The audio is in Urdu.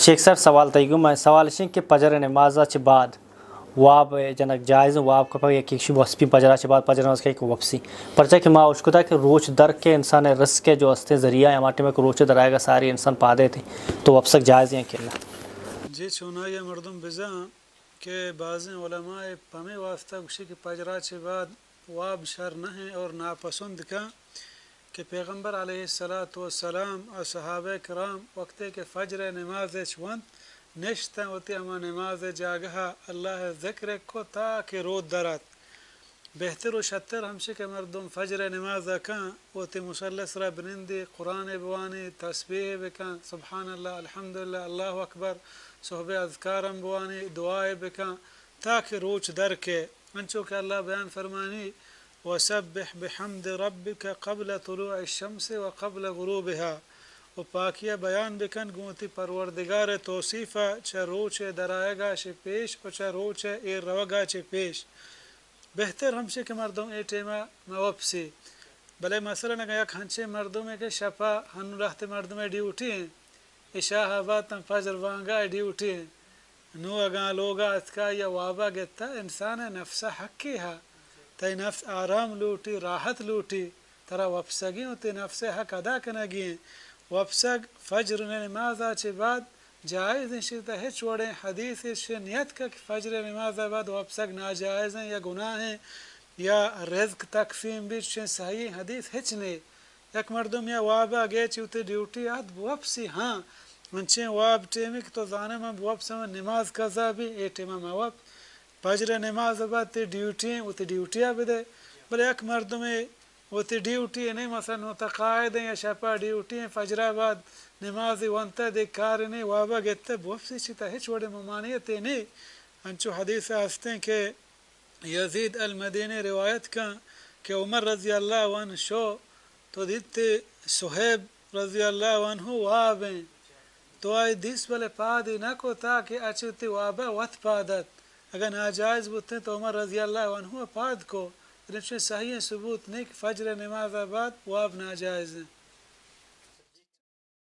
شیخ صاحب سوال تیگو میں سوال شین کہ پجر نماز چ بعد واب جنک جائز واب کا ایک ایک وسپی پجرا چ بعد پجر نماز کا ایک وپسی پرچہ کہ ماں اشکتا کہ روچ در کے انسان رس کے جو استے ذریعہ ہے ماٹے میں روچ در آئے گا ساری انسان پا دیتے تو وپسک جائز ہیں کہ اللہ جی چونا یہ مردم بزاں کہ بعض علماء پمے واسطہ گوشی کہ پجرا چ بعد واب شر نہ ہے اور ناپسند کا کہ پیغمبر علیہ الصلاۃ والسلام اور صحابہ کرام وقت کہ فجر نماز چوند نشتن ہوتی اما نماز جاگہا اللہ ذکر کو تاکہ رود درات بہتر و شتر ہمشہ کہ مردم فجر نماز کان ہوتی مسلس را بنندی قرآن بوانی تسبیح بکن سبحان اللہ الحمدللہ اللہ اکبر صحبہ اذکارم بوانی دعائے بکن تاکہ روچ در کے انچو کہ اللہ بیان فرمانی وسبح بحمد ربک قبل طلوع الشمس وقبل غروبها و پاکیہ بیان بکن گوتی پروردگار توصیفہ چہ روچ درائے گا چہ پیش و چہ روچ ایر روگا چہ پیش بہتر ہمشہ کہ مردم اے ٹیمہ موپسی بلے مثلا اگر یک ہنچے مردم ہے کہ شپا ہنو رہت مردم ڈیوٹی ہیں عشاء آباد فجر وانگا ڈیوٹی ہیں نو اگاں لوگا اتکا یا وابا گتا انسان نفسہ حقی ہے تی نفس آرام لوٹی راحت لوٹی ترا وپسگی ہوتی نفس حق ادا کنگی ہیں وپسگ فجر نماز چہ بعد جائز ہیں شیطہ ہچ وڑیں حدیث نیت کا کہ فجر نماز بعد وپسگ ناجائز ہیں یا گناہ ہیں یا رزق تقسیم بھی صحیح حدیث ہچ نہیں یک مردم یا وابا گئے چوتے ڈیوٹی آد وپسی ہاں منچیں واب ٹیمک تو زانے میں وپسا نماز قضا بھی اے ٹیمہ مواب فجر نماز بعد تے ڈیوٹی ہیں وہ تے ڈیوٹیاں بھی دے بلے یک مردم وہ تے ڈیوٹی نہیں مثلا متقاعد ہیں یا شپا ڈیوٹی ہیں فجر بعد نماز وانتا دے کار نہیں وابا گتا وپسی چیتا ہچ وڑے ممانیت نہیں انچو حدیث آستے ہیں کہ یزید المدینی روایت کا کہ عمر رضی اللہ عنہ شو تو دیتے صہیب رضی اللہ عنہ واب ہیں تو آئی دیس بلے پادی نہ کو تاکہ اچھوتی وابا وط پادت اگر ناجائز بودتے تو عمر رضی اللہ عنہ پاد کو لیکن صحیح ثبوت نہیں کہ فجر نماز بعد واب ناجائز ہیں